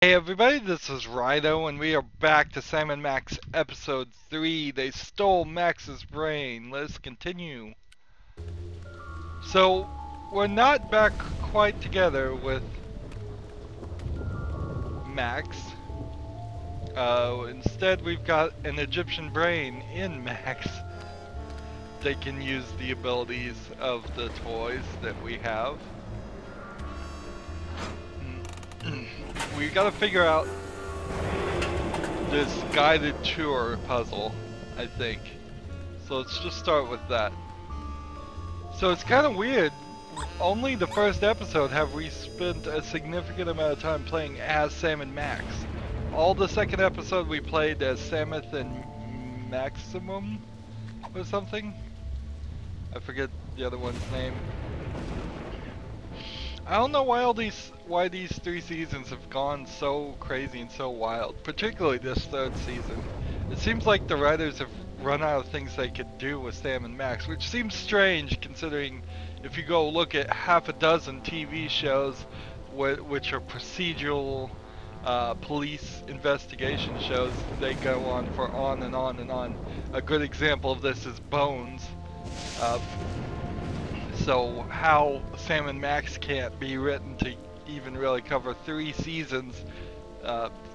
Hey everybody, this is Rydo, and we are back to Sam and Max episode 3. They stole Max's brain. Let's continue. So, we're not back quite together with Max. Instead, we've got an Egyptian brain in Max. They can use the abilities of the toys that we have. We gotta figure out this guided tour puzzle, I think. So let's just start with that. So it's kind of weird. Only the first episode have we spent a significant amount of time playing as Sam and Max. All the second episode we played as Samuth and Maximum or something. I forget the other one's name. I don't know why these 3 seasons have gone so crazy and so wild, particularly this 3rd season. It seems like the writers have run out of things they could do with Sam and Max, which seems strange considering if you go look at half a dozen TV shows which are procedural police investigation shows, they go on for on and on and on. A good example of this is Bones. So how Sam and Max can't be written to even really cover 3 seasons,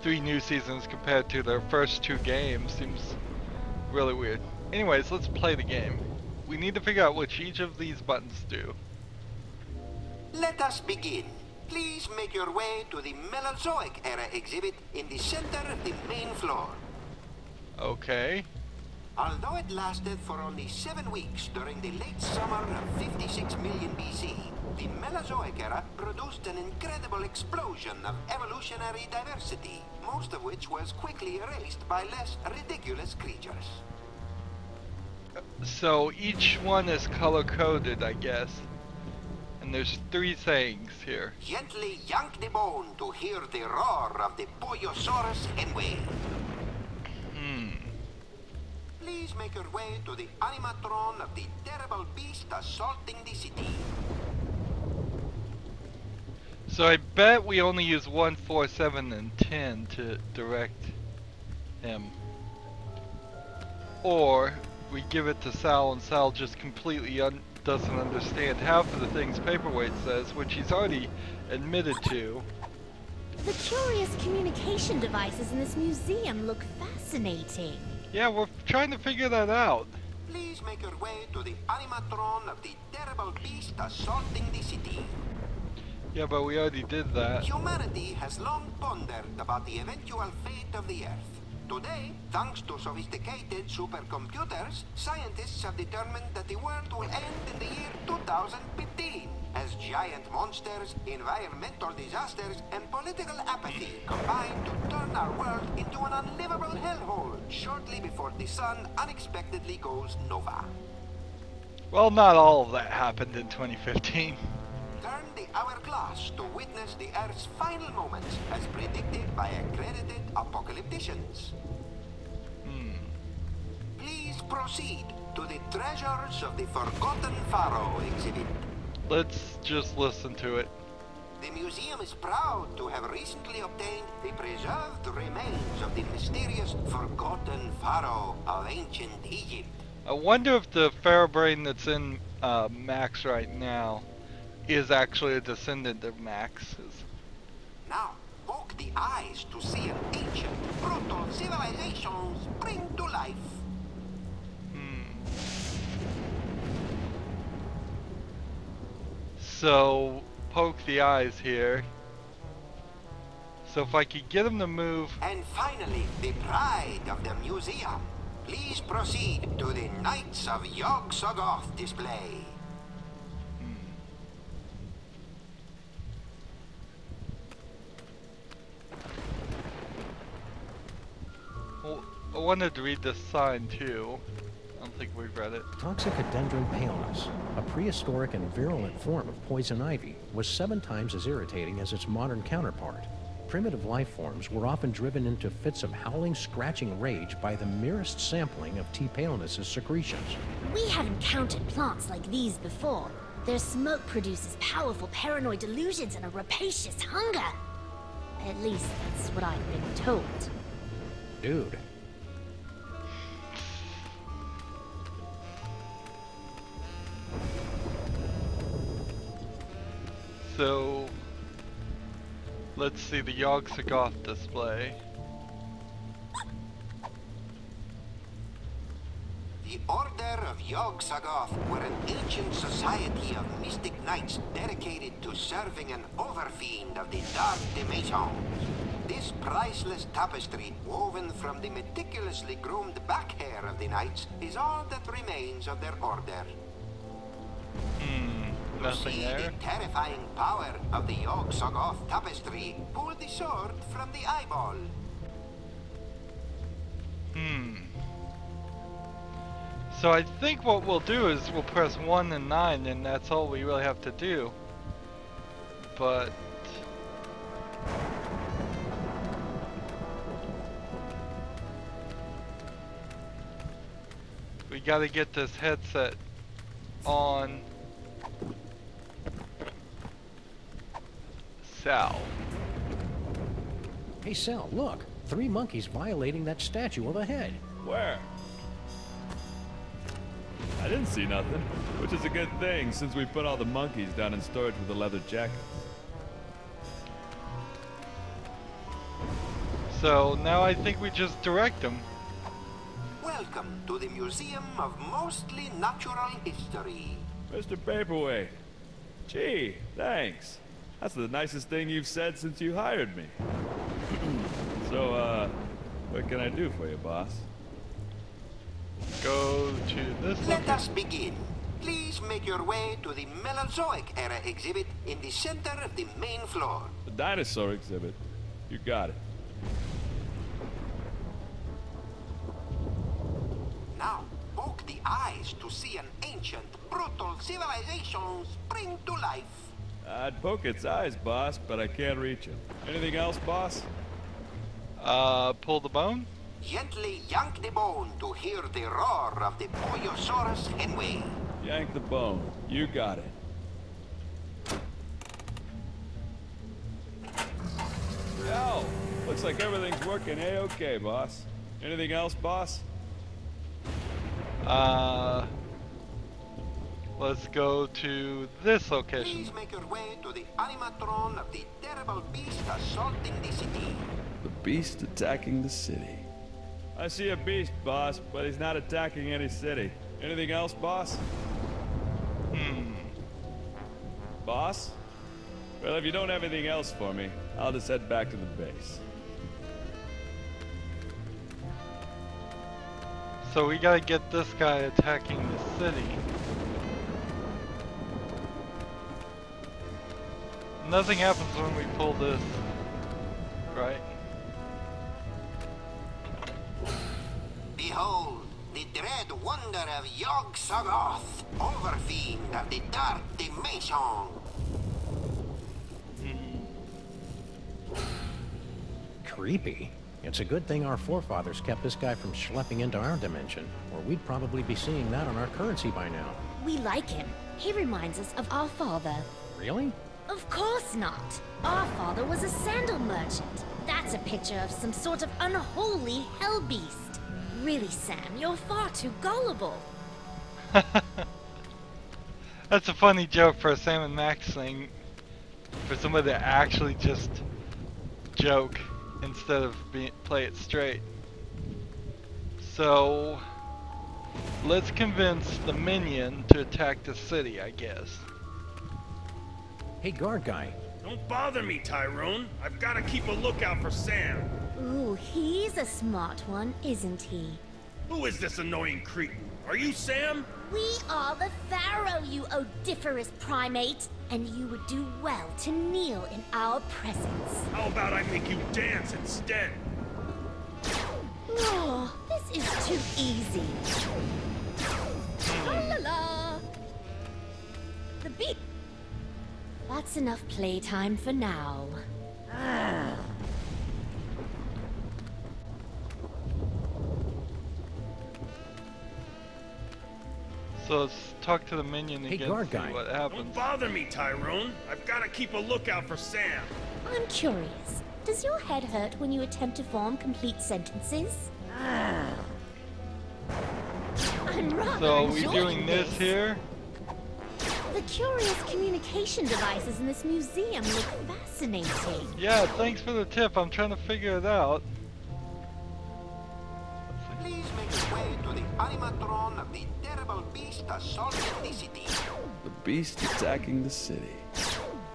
3 new seasons compared to their first 2 games seems really weird. Anyways, let's play the game. We need to figure out what each of these buttons do. Let us begin. Please make your way to the Mesozoic era exhibit in the center of the main floor. Okay. Although it lasted for only 7 weeks during the late summer of 56 million BC, the Mesozoic era produced an incredible explosion of evolutionary diversity, most of which was quickly erased by less ridiculous creatures. So each one is color-coded, I guess. And there's 3 sayings here. Gently yank the bone to hear the roar of the Pollosaurus Henway. Please make your way to the animatron of the terrible beast assaulting the city. So I bet we only use 1, 4, 7, and 10 to direct him. Or we give it to Sal and Sal just completely doesn't understand half of the things Paperweight says, which he's already admitted to. The curious communication devices in this museum look fascinating. Yeah, we're trying to figure that out. Please make your way to the animatron of the terrible beast assaulting the city. Yeah, but we already did that. Humanity has long pondered about the eventual fate of the Earth. Today, thanks to sophisticated supercomputers, scientists have determined that the world will end in the year 2015, as giant monsters, environmental disasters, and political apathy combine to turn our world into an unlivable hellhole shortly before the sun unexpectedly goes nova. Well, not all of that happened in 2015. Turn the hourglass to witness the Earth's final moments as predicted by accredited apocalypticians. Please proceed to the Treasures of the Forgotten Pharaoh exhibit. Let's just listen to it. The museum is proud to have recently obtained the preserved remains of the mysterious Forgotten Pharaoh of ancient Egypt. I wonder if the pharaoh brain that's in Max right now is actually a descendant of Max's. Now, poke the eyes to see an ancient, brutal civilization spring to life. So, poke the eyes here. So if I could get him to move... And finally, the pride of the museum. Please proceed to the Knights of Yog-Sothoth display. Well, I wanted to read this sign too. I don't think we've read it. Toxicodendron paleness, a prehistoric and virulent form of poison ivy, was 7 times as irritating as its modern counterpart. Primitive life forms were often driven into fits of howling, scratching rage by the merest sampling of T. paleness's secretions. We have encountered plants like these before. Their smoke produces powerful paranoid delusions and a rapacious hunger. At least that's what I've been told. Dude. So, let's see the Yog-Sothoth display. The Order of Yog-Sothoth were an ancient society of mystic knights dedicated to serving an overfiend of the dark dimensions. This priceless tapestry, woven from the meticulously groomed back hair of the knights, is all that remains of their order. Nothing See there. the terrifying power of the Yog-Sothoth tapestry. Pull the sword from the eyeball. So I think what we'll do is we'll press 1 and 9 and that's all we really have to do. But we gotta get this headset on Sal. Hey, Sal, look. 3 monkeys violating that statue of a head. Where? I didn't see nothing, which is a good thing since we put all the monkeys down in storage with the leather jackets. So now I think we just direct them. Welcome to the Museum of Mostly Natural History. Mr. Paperweight. Gee, thanks. That's the nicest thing you've said since you hired me. So, what can I do for you, boss? Go to this Let location. us begin. Please make your way to the Mesozoic era exhibit in the center of the main floor. The dinosaur exhibit. You got it. Now, poke the eyes to see an ancient, brutal civilization spring to life. I'd poke its eyes, boss, but I can't reach it. Anything else, boss? Pull the bone. Gently yank the bone to hear the roar of the Pollosaurus henway. Yank the bone. You got it. Yo, looks like everything's working A-okay, boss. Anything else, boss? Let's go to this location. Please make your way to the animatron of the terrible beast assaulting the city. The beast attacking the city. I see a beast, boss, but he's not attacking any city. Anything else, boss? Boss? Well, if you don't have anything else for me, I'll just head back to the base. So we gotta get this guy attacking the city. Nothing happens when we pull this, right? Behold, the dread wonder of Yog-Sothoth, overfiend of the dark dimension. Creepy. It's a good thing our forefathers kept this guy from schlepping into our dimension, or we'd probably be seeing that on our currency by now. We like him. He reminds us of our father. Really? Of course not. Our father was a sandal merchant. That's a picture of some sort of unholy hell beast. Really, Sam, you're far too gullible. That's a funny joke for a Sam and Max thing. For somebody to actually just joke instead of play it straight. So let's convince the minion to attack the city, I guess. Hey, guard guy. Don't bother me, Tyrone. I've got to keep a lookout for Sam. Ooh, he's a smart one, isn't he? Who is this annoying cretin? Are you Sam? We are the Pharaoh, you odiferous primate, and you would do well to kneel in our presence. How about I make you dance instead? Oh, this is too easy. La la la. The beat. That's enough playtime for now. So let's talk to the minion Hey, again, guard see guy. what Don't happens. bother me, Tyrone. I've got to keep a lookout for Sam. I'm curious. Does your head hurt when you attempt to form complete sentences? I'm rather So we're enjoying doing this here. The curious communication devices in this museum look fascinating. Yeah, thanks for the tip. I'm trying to figure it out. Please make your way to the animatron of the terrible beast assaulting the city. The beast attacking the city.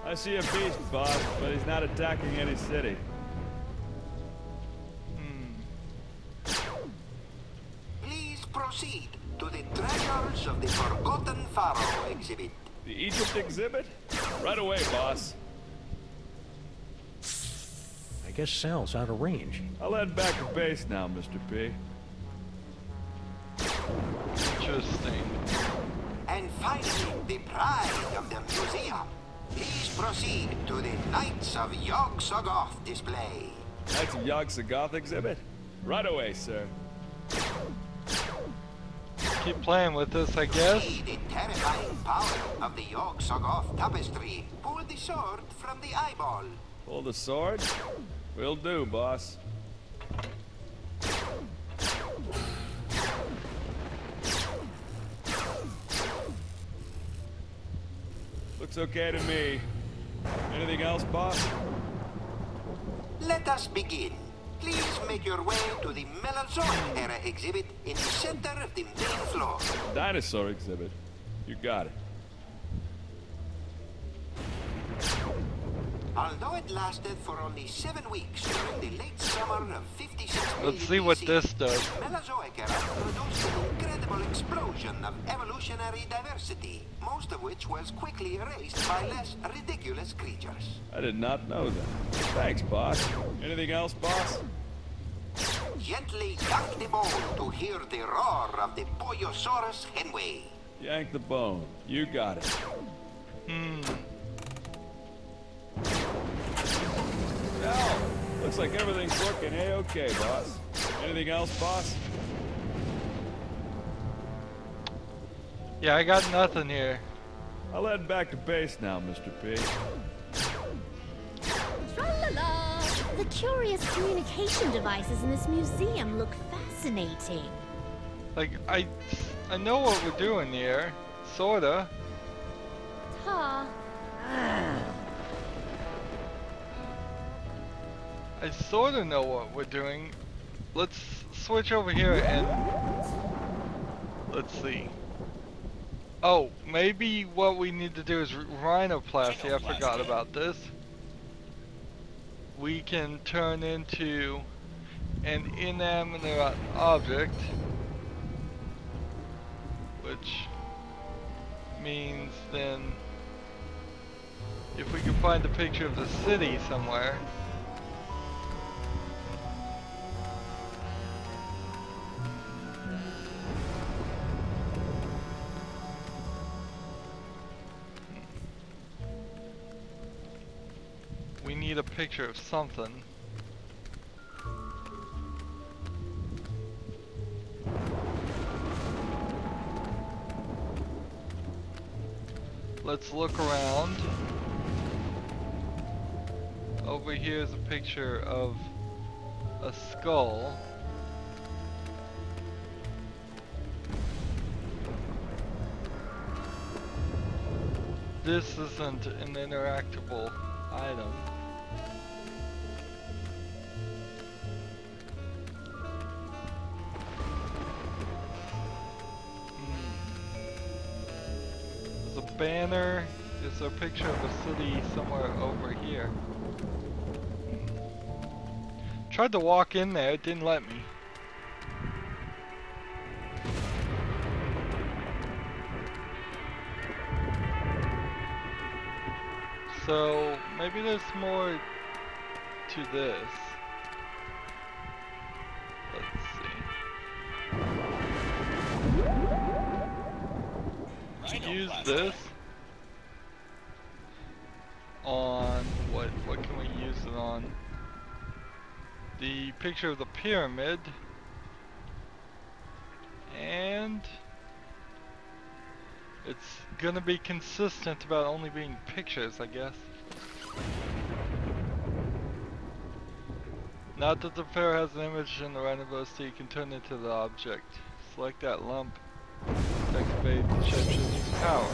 I see a beast, boss, but he's not attacking any city. Please proceed to the Treasures of the Forgotten Pharaoh exhibit. The Egypt exhibit? Right away, boss. I guess Sal's out of range. I'll head back to base now, Mr. P. Interesting. And finally, the pride of the museum. Please proceed to the Knights of Yog-Sothoth display. Knights of Yog-Sothoth exhibit? Right away, sir. Keep playing with this, I guess. See the terrifying power of the Yog-Sothoth tapestry. Pull the sword from the eyeball. Pull the sword? Will do, boss. Looks okay to me. Anything else, boss? Let us begin. Please make your way to the Mesozoic era exhibit in the center of the main floor. Dinosaur exhibit. You got it. Although it lasted for only 7 weeks during the late summer of 56 Let's see what BC, this does. Mesozoic era produced an incredible explosion of evolutionary diversity, most of which was quickly erased by less ridiculous creatures. I did not know that. Thanks, boss. Anything else, boss? Gently yank the bone to hear the roar of the Boyosaurus henway. Yank the bone. You got it. Well, looks like everything's working A-okay, boss. Anything else, boss? Yeah, I got nothing here. I'll head back to base now, Mr. P. Tra-la-la! The curious communication devices in this museum look fascinating. Like, I know what we're doing here. Sorta. Ha. I sorta know what we're doing. Let's switch over here and... Let's see. Oh, maybe what we need to do is rhinoplasty. I forgot about this. We can turn into an inanimate object, which means then if we can find a picture of the city somewhere. We need a picture of something. Let's look around. Over here is a picture of a skull. This isn't an interactable item. There's a banner. Is there a picture of a city somewhere over here? Tried to walk in there, it didn't let me. So maybe there's more to this. Let's see. Use this on what can we use it on? The picture of the pyramid, and it's gonna be consistent about only being pictures, I guess. Not that the fair has an image in the rhinoverse, you can turn into the object. Select that lump to activate shapeshifting power.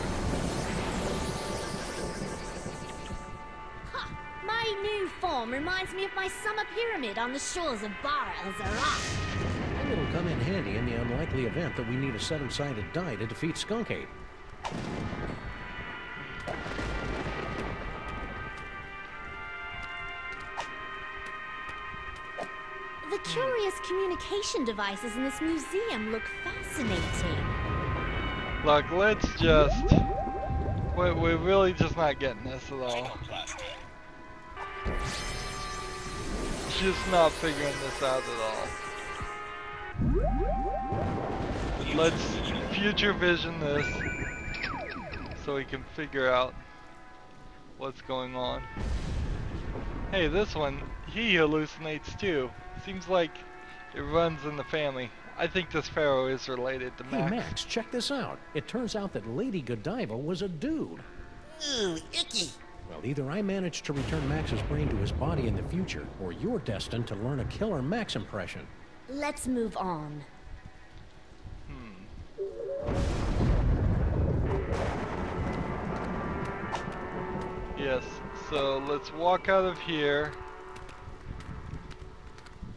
Ha! My new form reminds me of my summer pyramid on the shores of Bara El Zarak. And it'll come in handy in the unlikely event that we need a 7-sided die to defeat Skunkade. The curious communication devices in this museum look fascinating. Look, let's just... We're really just not getting this at all. Just not figuring this out at all. Let's future vision this so we can figure out what's going on. Hey, this one, he hallucinates too. Seems like it runs in the family. I think this pharaoh is related to Max. Hey Max, check this out. It turns out that Lady Godiva was a dude. Ooh, icky. Well, either I managed to return Max's brain to his body in the future, or you're destined to learn a killer Max impression. Let's move on. Yes, so let's walk out of here.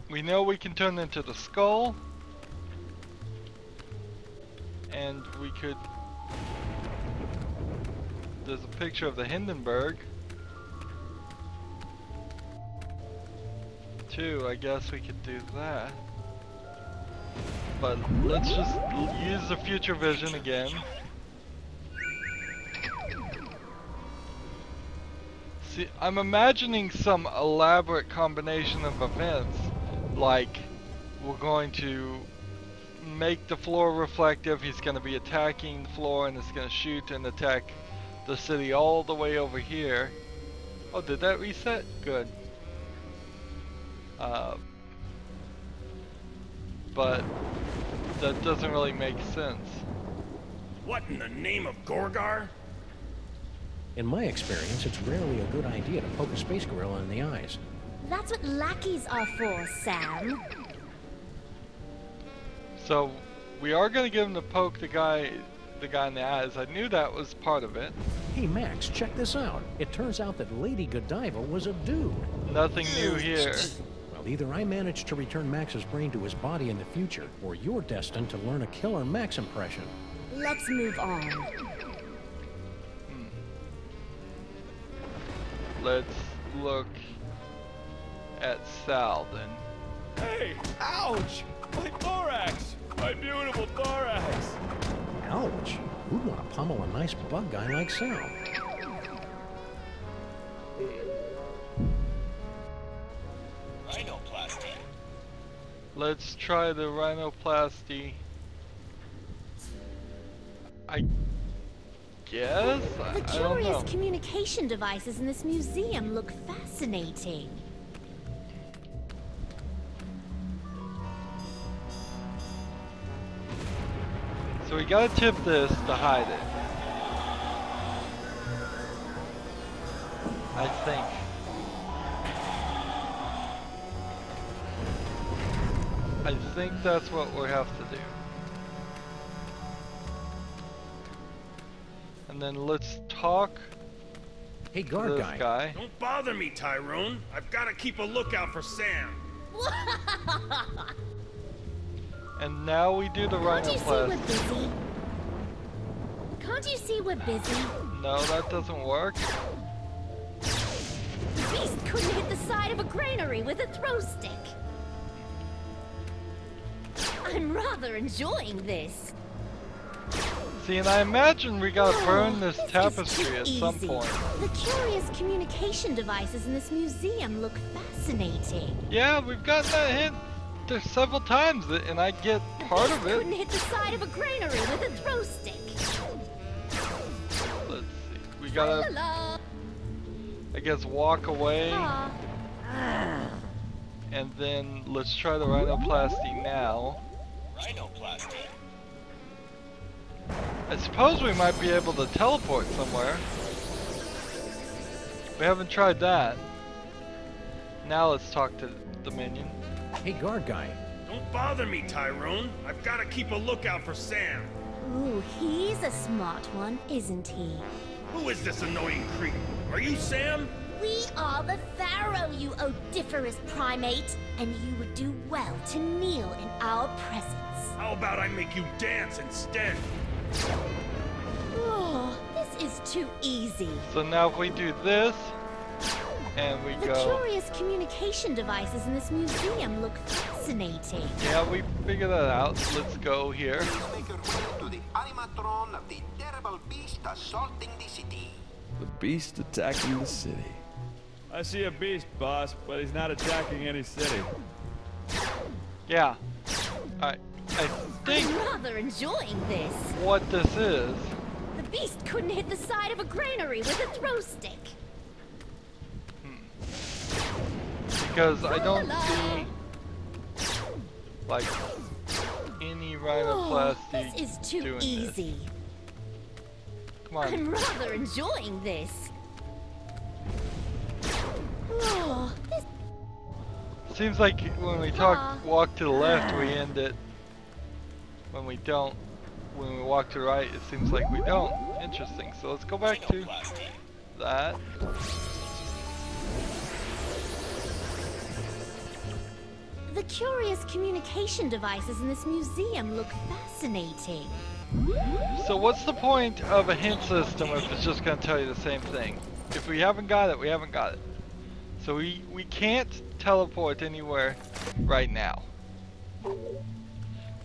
We know we can turn into the skull. And we could... There's a picture of the Hindenburg. Too, I guess we could do that. But let's just use the future vision again. See, I'm imagining some elaborate combination of events, like we're going to make the floor reflective, he's going to be attacking the floor and it's going to shoot and attack the city all the way over here. Oh, did that reset? Good. But that doesn't really make sense. What in the name of Gorgar? In my experience, it's rarely a good idea to poke a space gorilla in the eyes. That's what lackeys are for, Sam. So we are going to give him to poke the guy in the eyes. I knew that was part of it. Hey Max, check this out. It turns out that Lady Godiva was a dude. Nothing new here. Well, either I managed to return Max's brain to his body in the future, or you're destined to learn a killer Max impression. Let's move on. Let's look at Sal then. Hey! Ouch! My thorax! My beautiful thorax! Ouch! Who'd want to pummel a nice bug guy like Sal? Rhinoplasty. Let's try the rhinoplasty. I guess? The I don't curious know. communication devices in this museum look fascinating. So we gotta tip this to hide it. I think. I think that's what we have to do. And then let's talk Hey, to guard this guy. guy. Don't bother me, Tyrone. I've got to keep a lookout for Sam. And now we do the Can't you see we're rhinoplasty. busy? Can't you see we're busy? No, that doesn't work. The beast couldn't hit the side of a granary with a throw stick. I'm rather enjoying this. See, and I imagine we gotta burn this This is tapestry too at some easy. point. The curious communication devices in this museum look fascinating. Yeah, we've gotten that hit there several times, and I get part of it. Couldn't hit the side of a granary with a throw stick. Let's see. We gotta, La-la. I guess, walk away, Ah. and then let's try the rhinoplasty now. Rhinoplasty. I suppose we might be able to teleport somewhere. We haven't tried that. Now let's talk to the minion. Hey, guard guy. Don't bother me, Tyrone. I've got to keep a lookout for Sam. Ooh, he's a smart one, isn't he? Who is this annoying creep? Are you Sam? We are the Pharaoh, you odiferous primate, and you would do well to kneel in our presence. How about I make you dance instead? Oh, this is too easy. So now if we do this, and we The go... curious communication devices in this museum look fascinating. Yeah, we figured that out. Let's go here. Please make your way to the animatron of the terrible beast assaulting the city. The beast attacking the city. I see a beast, boss, but he's not attacking any city. Yeah. I think I'm rather enjoying this. what this is... The beast couldn't hit the side of a granary with a throw stick. Because I don't see... like... any rhinoplasty This is too doing easy. this. Come on. I'm rather enjoying this. Oh, this Seems like when we walk to the left, we end it. When we don't, when we walk to the right, it seems like we don't. Interesting. So let's go back to that. The curious communication devices in this museum look fascinating. So what's the point of a hint system if it's just going to tell you the same thing? If we haven't got it, we haven't got it. So we can't teleport anywhere right now.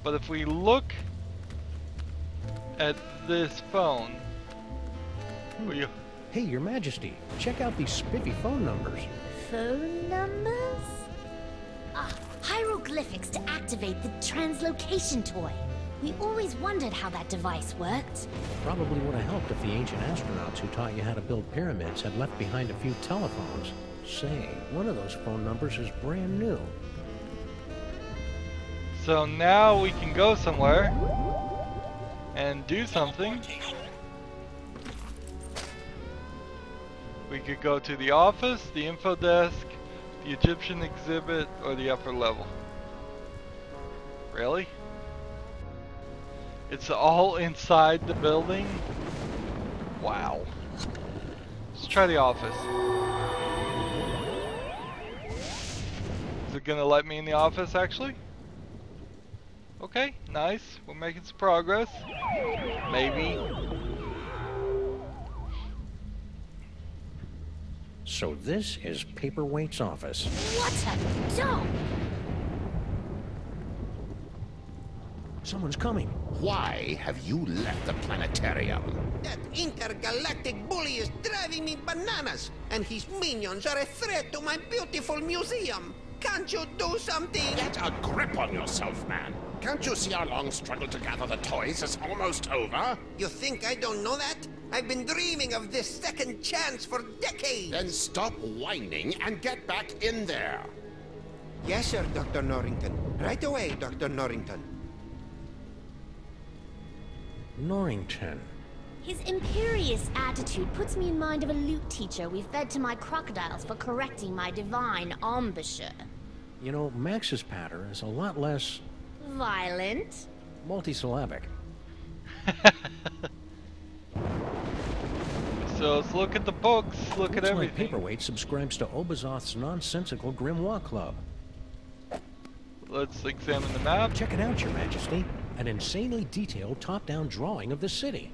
But if we look at this phone, we... Hey, Your Majesty, check out these spiffy phone numbers. Phone numbers? Ah, hieroglyphics to activate the translocation toy. We always wondered how that device worked. Probably would have helped if the ancient astronauts who taught you how to build pyramids had left behind a few telephones. Say, one of those phone numbers is brand new. So now we can go somewhere and do something. We could go to the office, the info desk, the Egyptian exhibit, or the upper level. Really? It's all inside the building? Wow. Let's try the office. Is it gonna let me in the office actually? Okay, nice. We're making some progress. Maybe. So this is Paperweight's office. What a dump! Someone's coming. Why have you left the planetarium? That intergalactic bully is driving me bananas, and his minions are a threat to my beautiful museum. Can't you do something? Get a grip on yourself, man. Can't you see our long struggle to gather the toys is almost over? You think I don't know that? I've been dreaming of this second chance for decades. Then stop whining and get back in there. Yes, sir, Dr. Norrington. Right away, Dr. Norrington. Norrington. His imperious attitude puts me in mind of a lute teacher we fed to my crocodiles for correcting my divine embouchure. You know, Max's patter is a lot less Violent? multisyllabic. So let's look at the books, look at Looks like everything. Paperweight subscribes to Obazoth's nonsensical Grimoire Club. Let's examine the map. Check it out, Your Majesty. An insanely detailed top-down drawing of the city.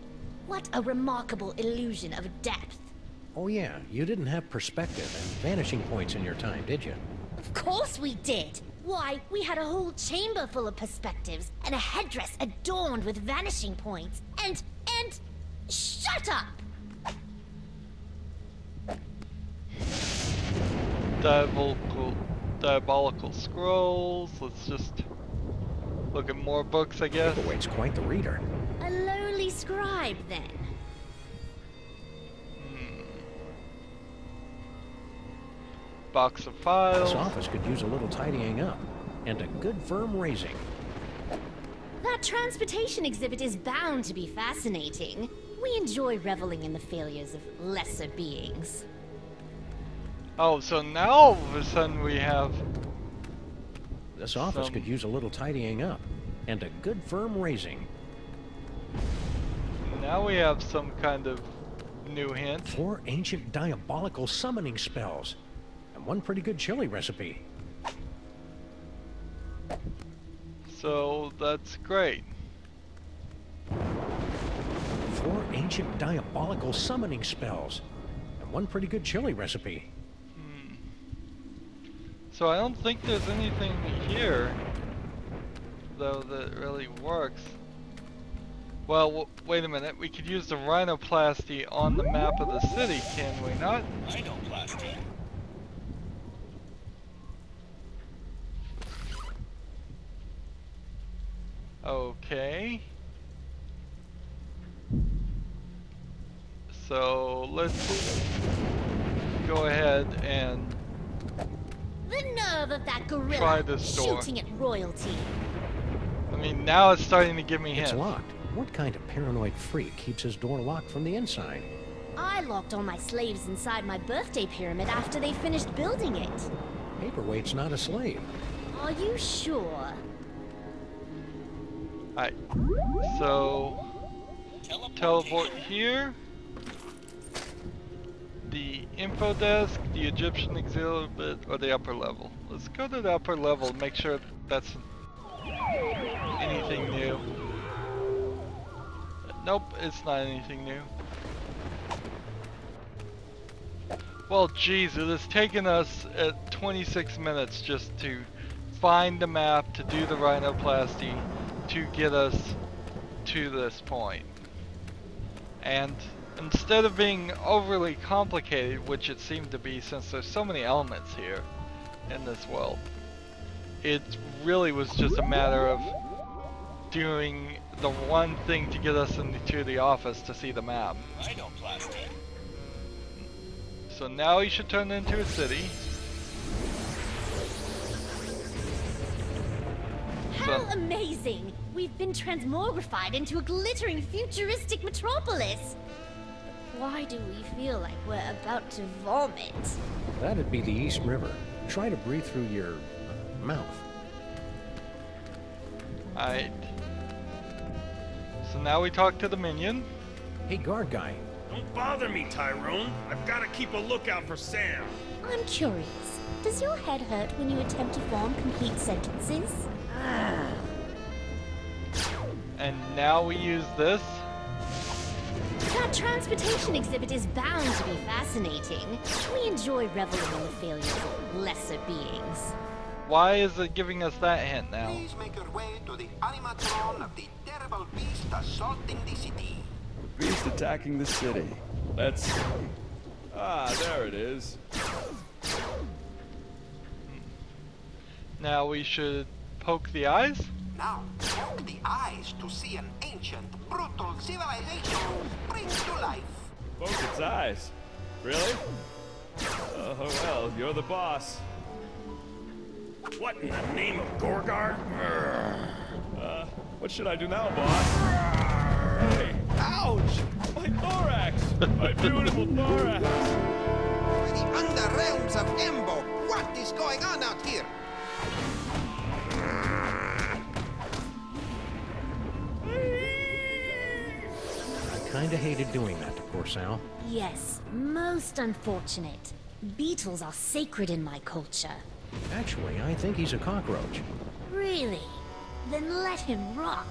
What a remarkable illusion of depth. Oh yeah, you didn't have perspective and vanishing points in your time, did you? Of course we did. Why, we had a whole chamber full of perspectives and a headdress adorned with vanishing points. And shut up! Diabolical scrolls. Let's just look at more books, I guess. Paperweight's quite the reader. A lowly scribe, then. Box of files. This office could use a little tidying up. And a good firm raising. That transportation exhibit is bound to be fascinating. We enjoy reveling in the failures of lesser beings. Oh, so now all of a sudden we have This office could use a little tidying up, and a good firm raising. Now we have some kind of new hint. 4 ancient diabolical summoning spells, and 1 pretty good chili recipe. So that's great. 4 ancient diabolical summoning spells, and 1 pretty good chili recipe. So I don't think there's anything here, though, that really works. Well, wait a minute. We could use the rhinoplasty on the map of the city, can we not? Rhinoplasty. Okay. So let's go ahead and The nerve of that gorilla try this door. shooting at royalty. I mean, now it's starting to give me hints. It's locked. What kind of paranoid freak keeps his door locked from the inside? I locked all my slaves inside my birthday pyramid after they finished building it. Paperweight's not a slave. Are you sure? Alright. So teleport here. The info desk, the Egyptian exhibit, or the upper level. Let's go to the upper level and make sure that's anything new. Nope, it's not anything new. Well, geez, it has taken us 26 minutes just to find the map, to do the rhinoplasty, to get us to this point. And instead of being overly complicated, which it seemed to be since there's so many elements here in this world, it really was just a matter of doing the one thing to get us into the office to see the map. Rhinoplasty. So now he should turn into a city. How amazing! We've been transmogrified into a glittering futuristic metropolis. Why do we feel like we're about to vomit? That'd be the East River. Try to breathe through your mouth. Alright. So now we talk to the minion. Hey, guard guy. Don't bother me, Tyrone. I've got to keep a lookout for Sam. I'm curious. Does your head hurt when you attempt to form complete sentences? And now we use this. That transportation exhibit is bound to be fascinating. We enjoy reveling in the failures of lesser beings. Why is it giving us that hint now? Please make your way to the animatron of the terrible beast assaulting the city. Beast attacking the city. Let's see. Ah, there it is. Now we should poke the eyes? Now, poke the eyes to see an ancient, brutal civilization spring to life. Poke its eyes. Really? Oh, well, you're the boss. What in the name of Gorgar? What should I do now, boss? Hey, ouch! My thorax! My beautiful thorax! The underrealms of Embo, what is going on out here? I kinda hated doing that to poor Sal. Yes, most unfortunate. Beetles are sacred in my culture. Actually, I think he's a cockroach. Really? Then let him rot.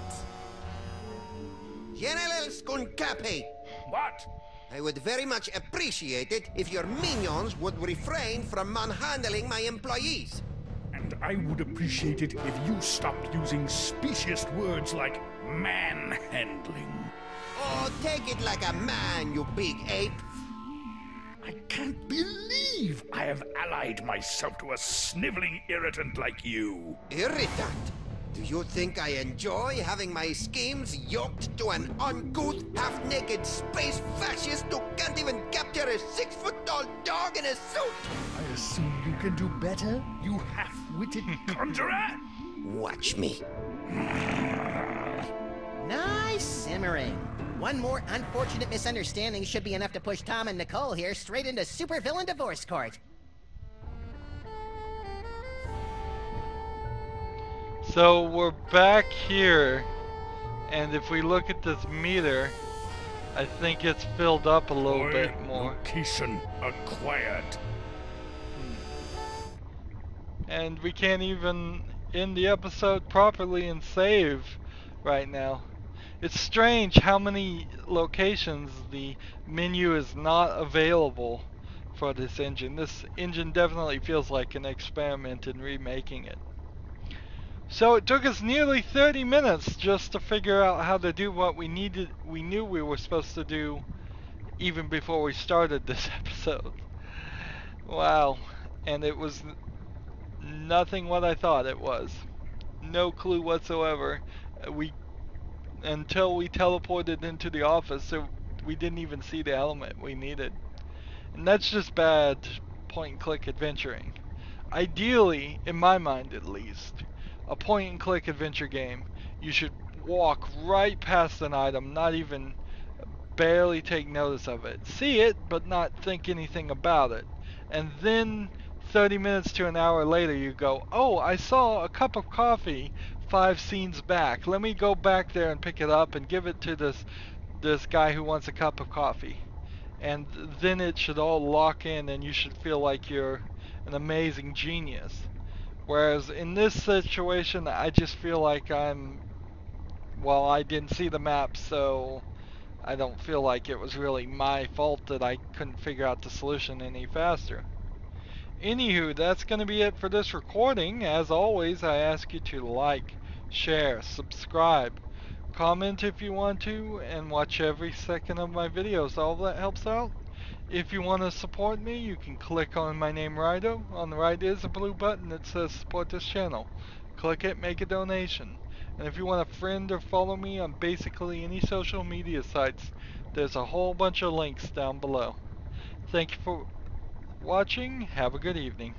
General Skunkape, What? I would very much appreciate it if your minions would refrain from manhandling my employees. And I would appreciate it if you stopped using specious words like manhandling. Oh, take it like a man, you big ape. I can't believe I have allied myself to a sniveling irritant like you. Irritant? Do you think I enjoy having my schemes yoked to an uncouth, half-naked space fascist who can't even capture a 6-foot-tall dog in a suit? I assume you can do better, you half-witted conjurer? Watch me. Nice simmering. One more unfortunate misunderstanding should be enough to push Tom and Nicole here straight into supervillain divorce court. So we're back here, and if we look at this meter, I think it's filled up a little bit more. Location acquired. And we can't even end the episode properly and save right now. It's strange how many locations the menu is not available for this engine. This engine definitely feels like an experiment in remaking it. So it took us nearly 30 minutes just to figure out how to do what we knew we were supposed to do even before we started this episode. Wow. And it was nothing what I thought it was. No clue whatsoever. Until we teleported into the office, so we didn't even see the element we needed. And that's just bad point-and-click adventuring. Ideally, in my mind at least, a point-and-click adventure game, you should walk right past an item, not even barely take notice of it. See it, but not think anything about it. And then 30 minutes to an hour later you go, oh, I saw a cup of coffee 5 scenes back. Let me go back there and pick it up and give it to this guy who wants a cup of coffee. And then it should all lock in and you should feel like you're an amazing genius. Whereas in this situation, I just feel like well, I didn't see the map, so I don't feel like it was really my fault that I couldn't figure out the solution any faster. Anywho, that's going to be it for this recording. As always, I ask you to like, share, subscribe, comment if you want to, and watch every second of my videos. All that helps out. If you want to support me, you can click on my name, Rydo. On the right is a blue button that says support this channel. Click it, make a donation. And if you want to friend or follow me on basically any social media sites, there's a whole bunch of links down below. Thank you for watching. Have a good evening.